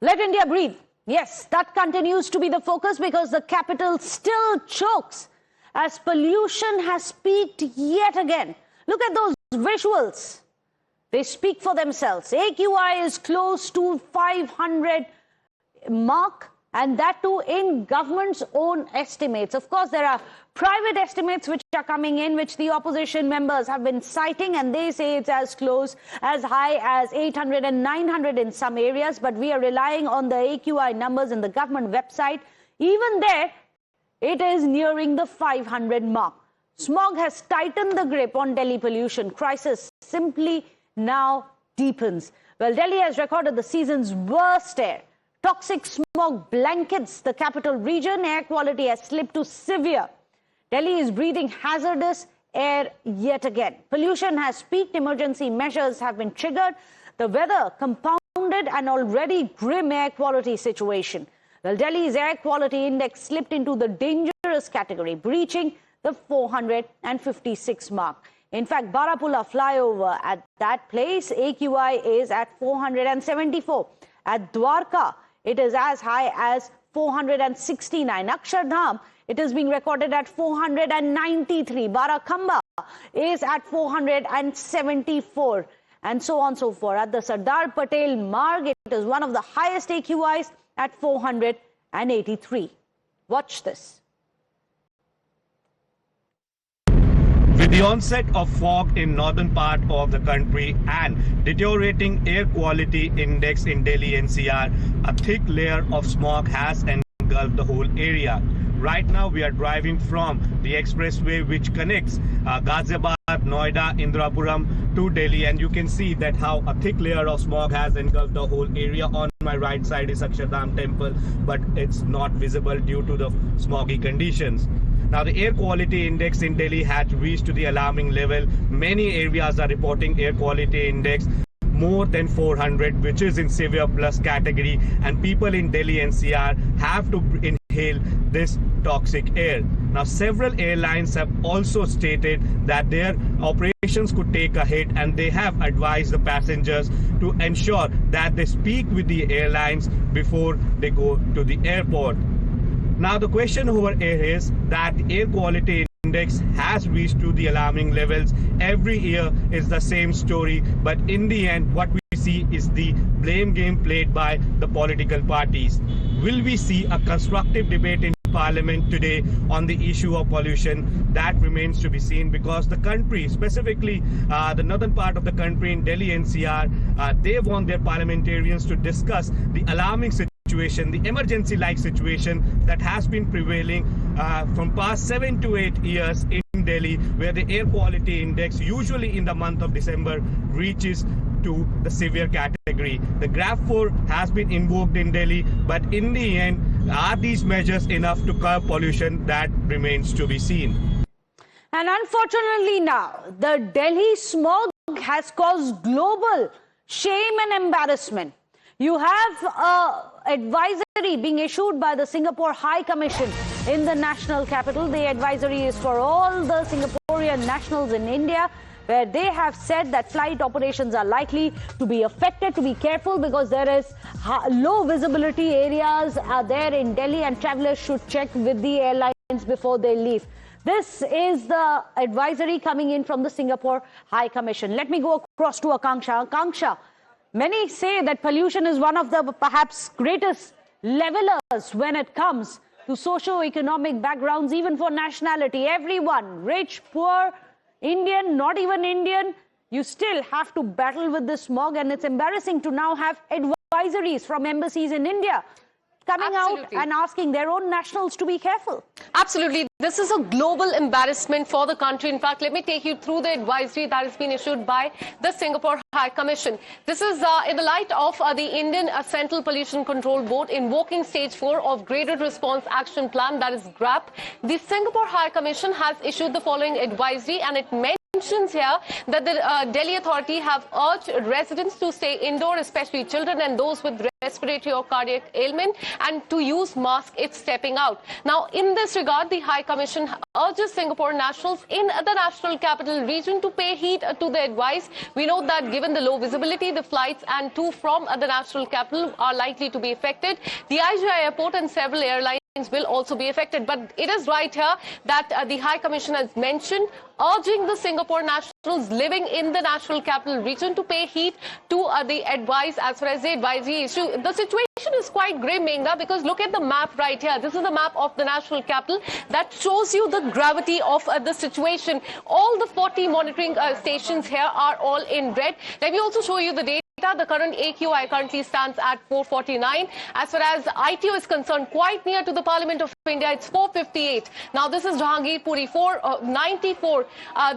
Let India breathe. Yes, that continues to be the focus because the capital still chokes as pollution has peaked yet again. Look at those visuals. They speak for themselves. AQI is close to 500 mark, and that too in government's own estimates. Of course, there are private estimates which are coming in, which the opposition members have been citing, and they say it's as close, as high as 800 and 900 in some areas. But we are relying on the AQI numbers in the government website. Even there, it is nearing the 500 mark. Smog has tightened the grip on Delhi pollution. Crisis simply now deepens. Well, Delhi has recorded the season's worst air. Toxic smog blankets the capital region. Air quality has slipped to severe. Delhi is breathing hazardous air yet again. Pollution has peaked. Emergency measures have been triggered. The weather compounded an already grim air quality situation. Well, Delhi's air quality index slipped into the dangerous category, breaching the 456 mark. In fact, Barapula flyover, at that place, AQI is at 474. At Dwarka, it is as high as 469. Akshardham, it is being recorded at 493. Barakhamba is at 474. And so on and so forth. At the Sardar Patel Marg, it is one of the highest AQIs at 483. Watch this. With the onset of fog in northern part of the country and deteriorating air quality index in Delhi NCR, a thick layer of smog has engulfed the whole area. Right now we are driving from the expressway which connects Ghaziabad, Noida, Indirapuram to Delhi, and you can see that how a thick layer of smog has engulfed the whole area. On my right side is Akshardham temple, but it's not visible due to the smoggy conditions. Now, the air quality index in Delhi has reached to the alarming level. Many areas are reporting air quality index more than 400, which is in severe plus category, and people in Delhi NCR have to inhale this toxic air. Now, several airlines have also stated that their operations could take a hit, and they have advised the passengers to ensure that they speak with the airlines before they go to the airport. Now, the question over here is that the air quality index has reached to the alarming levels. Every year is the same story, but in the end, what we see is the blame game played by the political parties. Will we see a constructive debate in Parliament today on the issue of pollution? That remains to be seen, because the country, specifically the northern part of the country in Delhi NCR, they want their parliamentarians to discuss the alarming situation, the emergency-like situation that has been prevailing from past 7 to 8 years in Delhi, where the air quality index usually in the month of December reaches to the severe category. The graph 4 has been invoked in Delhi, but in the end, are these measures enough to curb pollution? That remains to be seen. And unfortunately now, the Delhi smog has caused global shame and embarrassment. You have an advisory being issued by the Singapore High Commission in the national capital. The advisory is for all the Singaporean nationals in India, where they have said that flight operations are likely to be affected, to be careful, because there is low visibility areas there in Delhi, and travelers should check with the airlines before they leave. This is the advisory coming in from the Singapore High Commission. Let me go across to Akanksha. Akanksha, many say that pollution is one of the perhaps greatest levelers when it comes to socio-economic backgrounds, even for nationality. Everyone, rich, poor, Indian, not even Indian, you still have to battle with this smog, and it's embarrassing to now have advisories from embassies in India coming out and asking their own nationals to be careful. Absolutely. This is a global embarrassment for the country. In fact, let me take you through the advisory that has been issued by the Singapore High Commission. This is in the light of the Indian Central Pollution Control Board invoking Stage 4 of Graded Response Action Plan, that is GRAP. The Singapore High Commission has issued the following advisory, and it mentions mentions here that the Delhi authority have urged residents to stay indoor, especially children and those with respiratory or cardiac ailment, and to use mask if stepping out. Now, in this regard, the High Commission urges Singapore nationals in the national capital region to pay heed to the advice. We know that given the low visibility, the flights and to from the national capital are likely to be affected. The IGI airport and several airlines will also be affected. But it is right here that the High Commission has mentioned urging the Singapore nationals living in the national capital region to pay heed to the advice as far as the advisory issue. The situation is quite grim, Menga, because look at the map right here. This is the map of the national capital that shows you the gravity of the situation. All the 40 monitoring stations here are all in red. Let me also show you the data. The current AQI currently stands at 449. As far as ITO is concerned, quite near to the Parliament of India, it's 458. Now, this is Jahangir Puri, 494.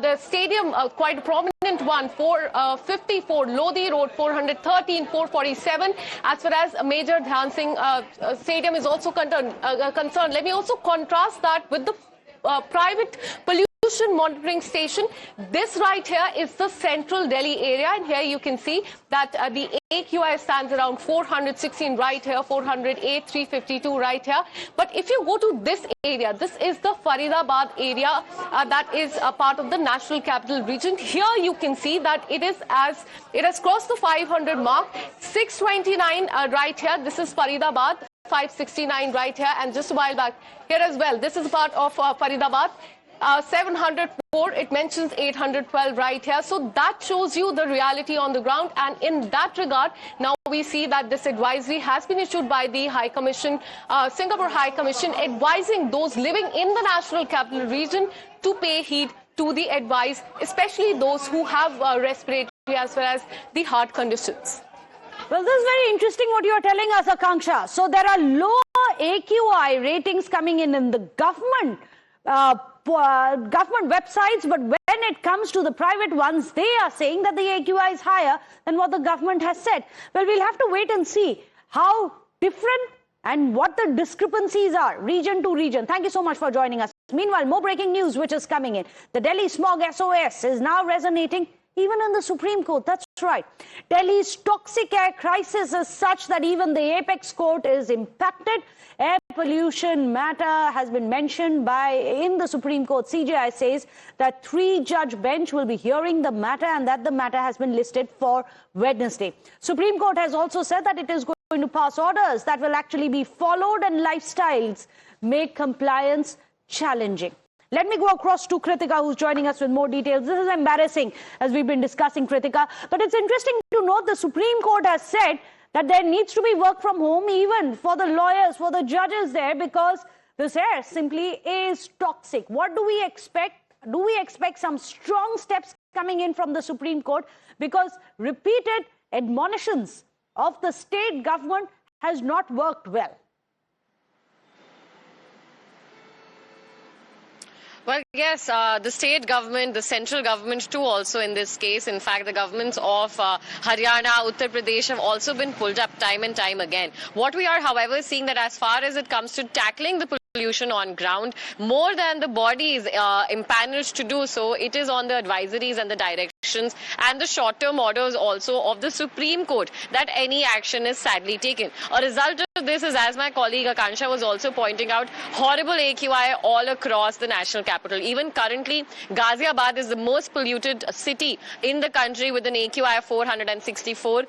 The stadium, quite a prominent one, 454. Lodi Road, 413, 447. As far as Major Dhyan Singh Stadium is also concerned, let me also contrast that with the private pollution monitoring station. This right here is the central Delhi area, and here you can see that the AQI stands around 416 right here, 408, 352 right here. But if you go to this area, this is the Faridabad area that is a part of the national capital region. Here you can see that it has crossed the 500 mark, 629 right here. This is Faridabad. 569 right here, and just a while back here as well. This is part of Faridabad. 704, it mentions 812 right here. So that shows you the reality on the ground. And in that regard, now we see that this advisory has been issued by the High Commission, Singapore High Commission, advising those living in the national capital region to pay heed to the advice, especially those who have respiratory as well as the heart conditions. Well, this is very interesting what you are telling us, Akanksha. So there are lower AQI ratings coming in the government websites, but when it comes to the private ones, they are saying that the AQI is higher than what the government has said. Well, we'll have to wait and see how different and what the discrepancies are region to region. Thank you so much for joining us. Meanwhile, more breaking news which is coming in. The Delhi smog SOS is now resonating even in the Supreme Court. That's right. Delhi's toxic air crisis is such that even the apex court is impacted. Air pollution matter has been mentioned in the Supreme Court. CJI says that 3-judge bench will be hearing the matter and that the matter has been listed for Wednesday. Supreme Court has also said that it is going to pass orders that will actually be followed and lifestyles make compliance challenging. Let me go across to Kritika, who's joining us with more details. This is embarrassing, as we've been discussing, Kritika. But it's interesting to note the Supreme Court has said that there needs to be work from home even for the lawyers, for the judges there, because this air simply is toxic. What do we expect? Do we expect some strong steps coming in from the Supreme Court? Because repeated admonitions of the state government has not worked well. Well, yes, the state government, the central government too also in this case. In fact, the governments of Haryana, Uttar Pradesh have also been pulled up time and time again. What we are, however, seeing that as far as it comes to tackling the pollution on ground, more than the bodies empaneled to do so, it is on the advisories and the directions and the short-term orders also of the Supreme Court that any action is sadly taken. A result of this is, as my colleague Akansha was also pointing out, horrible AQI all across the national capital. Even currently, Ghaziabad is the most polluted city in the country with an AQI of 464.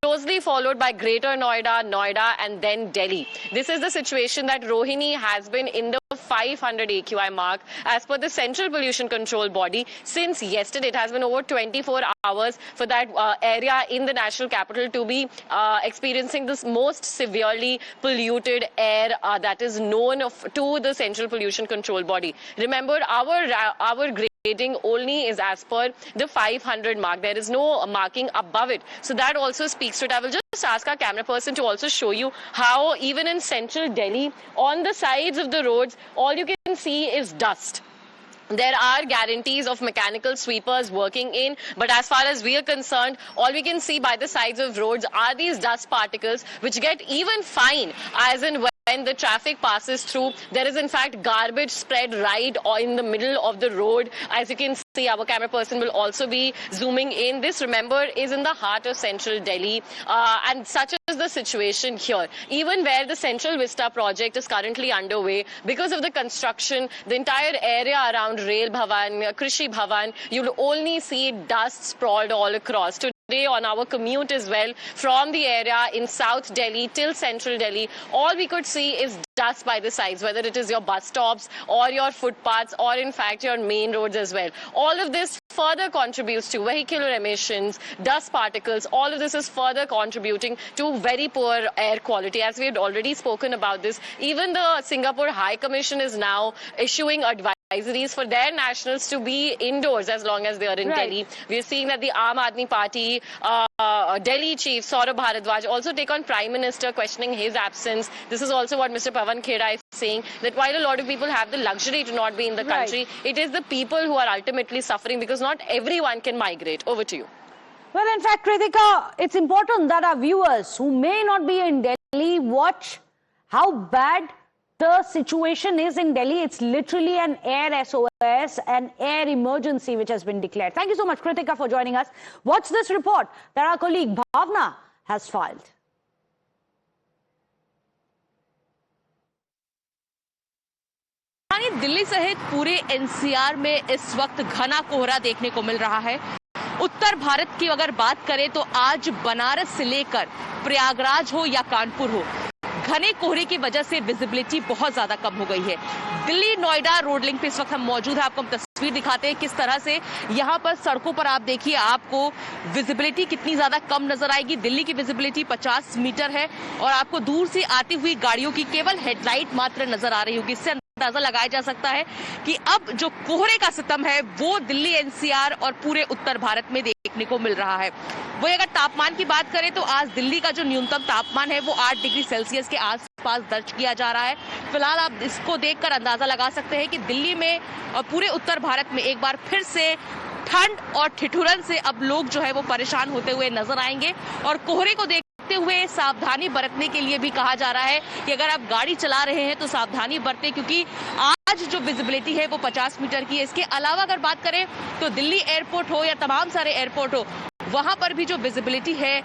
Closely followed by Greater Noida, and then Delhi. This is the situation that Rohini has been in the 500 AQI mark as per the Central Pollution Control Body. Since yesterday, it has been over 24 hours for that area in the national capital to be experiencing this most severely polluted air that is known to the Central Pollution Control Body. Remember, our rating only is as per the 500 mark. There is no marking above it. So that also speaks to it. I will just ask our camera person to also show you how even in central Delhi, on the sides of the roads, all you can see is dust. There are guarantees of mechanical sweepers working in, but as far as we are concerned, all we can see by the sides of roads are these dust particles which get even fine as in when the traffic passes through, there is in fact garbage spread right in the middle of the road. As you can see, our camera person will also be zooming in. This, remember, is in the heart of central Delhi, and such is the situation here. Even where the Central Vista project is currently underway, because of the construction, the entire area around Rail Bhavan, Krishi Bhavan, you'll only see dust sprawled all across. Today on our commute as well, from the area in South Delhi till Central Delhi, all we could see is dust by the sides, whether it is your bus stops or your footpaths or in fact your main roads as well. All of this further contributes to vehicular emissions, dust particles. All of this is further contributing to very poor air quality. As we had already spoken about this, even the Singapore High Commission is now issuing advisories for their nationals to be indoors as long as they are in Delhi. We are seeing that the Aam Aadmi Party Delhi chief Saurabh Bharadwaj also take on Prime Minister, questioning his absence. This is also what Mr. Pawan Kheda is saying, that while a lot of people have the luxury to not be in the country, it is the people who are ultimately suffering, because not everyone can migrate. Over to you. Well, in fact, Kritika, it's important that our viewers who may not be in Delhi watch how bad the situation is in Delhi. It's literally an air SOS, an air emergency which has been declared. Thank you so much, Kritika, for joining us. Watch this report that our colleague Bhavna has filed. Delhi सहित पूरे NCR में इस वक्त घना कोहरा देखने को मिल रहा है। उत्तर भारत की अगर बात करें तो आज बनारस से लेकर प्रयागराज हो या कानपुर हो, घने कोहरे की वजह से विजिबिलिटी बहुत ज्यादा कम हो गई है। दिल्ली नोएडा रोड लिंक पे इस वक्त हम मौजूद हैं। आपको हम तस्वीर दिखाते हैं किस तरह से यहाँ पर सड़कों पर आप देखिए आपको विजिबिलिटी कितनी ज्यादा कम नजर आएगी। दिल्ली की विजिबिलिटी 50 मीटर है और आपको दूर से आती हुई गाड़ियों की केवल हेडलाइट मात्र नजर आ रही होगी। इससे अंदाजा लगाया जा सकता है कि अब जो कोहरे का सितम है वो दिल्ली एनसीआर और पूरे उत्तर भारत में देखने को मिल रहा है। वही अगर तापमान की बात करें तो आज दिल्ली का जो न्यूनतम तापमान है वो 8 डिग्री सेल्सियस के आसपास दर्ज किया जा रहा है। फिलहाल आप इसको देखकर अंदाजा लगा सकते हैं कि दिल्ली में और पूरे उत्तर भारत में एक बार फिर से ठंड और ठिठुरन से अब लोग जो है वो परेशान होते हुए नजर आएंगे। और कोहरे को देखते हुए सावधानी बरतने के लिए भी कहा जा रहा है कि अगर आप गाड़ी चला रहे हैं तो सावधानी बरतें, क्योंकि आज जो विजिबिलिटी है वो 50 मीटर की है। इसके अलावा अगर बात करें तो दिल्ली एयरपोर्ट हो या तमाम सारे एयरपोर्ट हो, वहां पर भी जो विजिबिलिटी है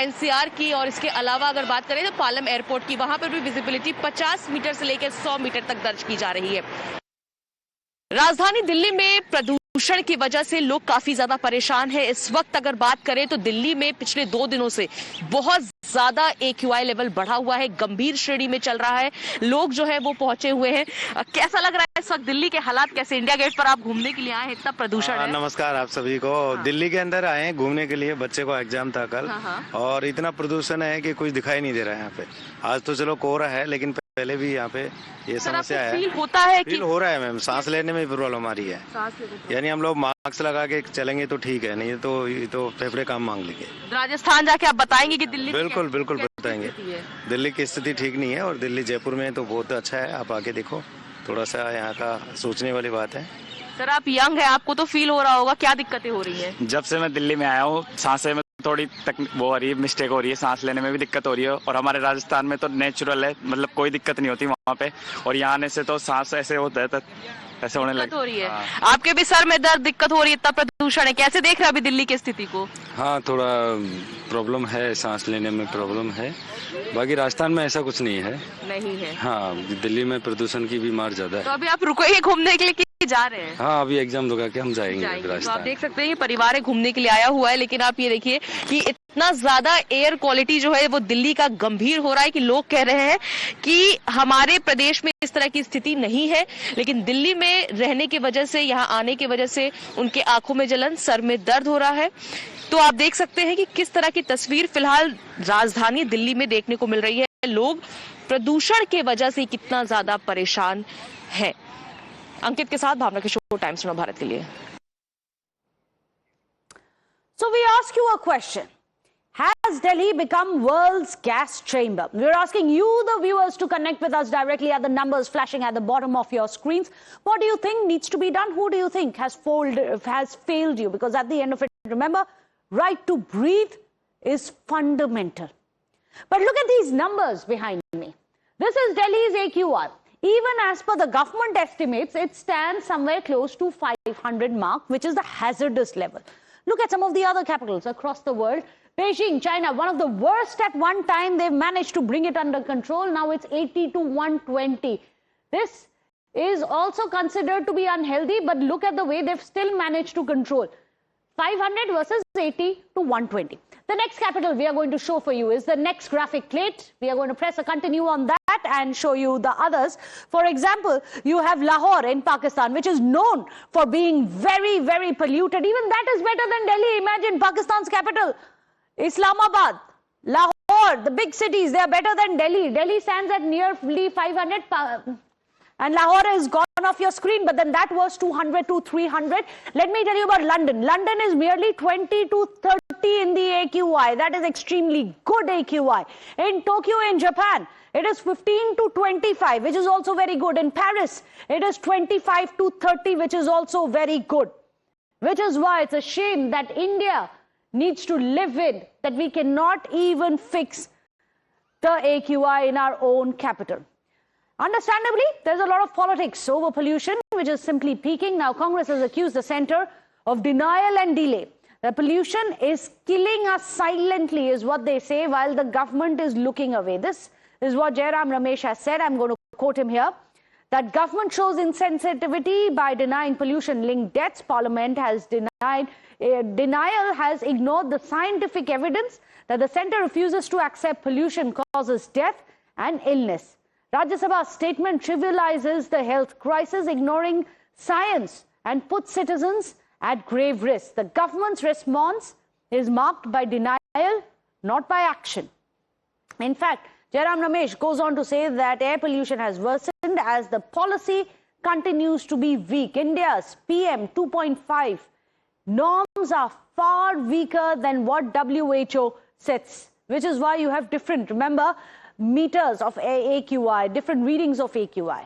एनसीआर की, और इसके अलावा अगर बात करें तो पालम एयरपोर्ट की, वहां पर भी विजिबिलिटी 50 मीटर से लेकर 100 मीटर तक दर्ज की जा रही है। राजधानी दिल्ली में प्रदूषण की वजह से लोग काफी ज्यादा परेशान है। इस वक्त अगर बात करें तो दिल्ली में पिछले 2 दिनों से बहुत ज्यादा AQI लेवल बढ़ा हुआ है, गंभीर श्रेणी में चल रहा है। लोग जो है वो पहुंचे हुए हैं। कैसा लग रहा है इस वक्त दिल्ली के हालात कैसे? इंडिया गेट पर आप घूमने के लिए आए हैं, इतना प्रदूषण है। नमस्कार आप सभी को। दिल्ली के अंदर आए हैं घूमने के लिए, बच्चे को एग्जाम था कल, और इतना प्रदूषण है कि कुछ दिखाई नहीं दे रहा है यहाँ पे। आज तो चलो कोहरा है, लेकिन पहले भी यहाँ पे ये समस्या है। फील होता है फील हो रहा है मैम, सांस लेने में प्रॉब्लम आ रही है। यानी हम लोग मास्क लगा के चलेंगे तो ठीक है, नहीं तो ये तो फेफड़े काम मांग लेंगे। राजस्थान जाके आप बताएंगे कि दिल्ली बिल्कुल बताएंगे। दिल्ली की स्थिति ठीक नहीं है, और दिल्ली जयपुर में तो बहुत अच्छा है। आप आके देखो, थोड़ा सा यहाँ का सोचने वाली बात है। सर आप यंग है, आपको तो फील हो रहा होगा, क्या दिक्कतें हो रही है? जब से मैं दिल्ली में आया हूँ सांसें में थोड़ी वो हो रही है, मिस्टेक हो रही है, सांस लेने में भी दिक्कत हो रही है। और हमारे राजस्थान में तो नेचुरल है, मतलब कोई दिक्कत नहीं होती वहाँ पे, और यहाँ आने से तो सांस ऐसे होता है तो ऐसे होने लग रही है। आपके भी सर में दर्द दिक्कत हो रही है, इतना प्रदूषण है, कैसे देख रहे हैं अभी दिल्ली की स्थिति को? हाँ, थोड़ा प्रॉब्लम है, सांस लेने में प्रॉब्लम है। बाकी राजस्थान में ऐसा कुछ नहीं है। हाँ, दिल्ली में प्रदूषण की भी मार ज्यादा है। तो अभी आप रुके घूमने के लिए जा रहे हैं? हाँ, अभी एग्जाम लगा के हम जाएंगे राजस्थान। तो आप देख सकते हैं परिवार घूमने के लिए आया हुआ है, लेकिन आप ये देखिए कि इतना ज्यादा एयर क्वालिटी जो है वो दिल्ली का गंभीर हो रहा है कि लोग कह रहे हैं कि हमारे प्रदेश में इस तरह की स्थिति नहीं है, लेकिन दिल्ली में रहने की वजह से, यहाँ आने की वजह से उनके आंखों में जलन, सर में दर्द हो रहा है। तो आप देख सकते हैं कि किस तरह की तस्वीर फिलहाल राजधानी दिल्ली में देखने को मिल रही है। लोग प्रदूषण की वजह से कितना ज्यादा परेशान है। अंकित के साथ भावना किशोर, टाइम्स नौ भारत के लिए। So we ask you a question. Has Delhi become world's gas chamber? We're asking you, the viewers, to connect with us directly at the numbers flashing at the bottom of your screens. What do you think needs to be done? Who do you think has failed you? Because at the end of it, remember, right to breathe is fundamental. But look at these numbers behind me. This is Delhi's AQI. Even as per the government estimates, it stands somewhere close to 500 mark, which is the hazardous level. Look at some of the other capitals across the world. Beijing, China, one of the worst at one time. They've managed to bring it under control. Now it's 80 to 120. This is also considered to be unhealthy, but look at the way they've still managed to control. 500 versus 80 to 120. The next capital we are going to show for you is the next graphic plate. We are going to press a continue on that and show you the others. For example, you have Lahore in Pakistan, which is known for being very, very polluted. Even that is better than Delhi. Imagine Pakistan's capital, Islamabad, Lahore, the big cities, they are better than Delhi. Delhi stands at nearly 500 and Lahore is gone off your screen, but then that was 200 to 300. Let me tell you about London. London is merely 20 to 30 in the AQI. That is extremely good AQI. In Tokyo, in Japan, it is 15 to 25, which is also very good. In Paris, it is 25 to 30, which is also very good. Which is why it's a shame that India needs to live with that we cannot even fix the AQI in our own capital. Understandably, there's a lot of politics over pollution, which is simply peaking. Now, Congress has accused the centre of denial and delay. The pollution is killing us silently, is what they say, while the government is looking away. This is what Jairam Ramesh has said. I'm going to quote him here. That government shows insensitivity by denying pollution-linked deaths. Parliament has denial has ignored the scientific evidence that the centre refuses to accept pollution causes death and illness. Rajya Sabha's statement trivializes the health crisis, ignoring science and puts citizens at grave risk. The government's response is marked by denial, not by action. In fact, Jairam Ramesh goes on to say that air pollution has worsened as the policy continues to be weak. India's PM 2.5 norms are far weaker than what WHO sets, which is why you have different, remember, meters of AQI, different readings of AQI.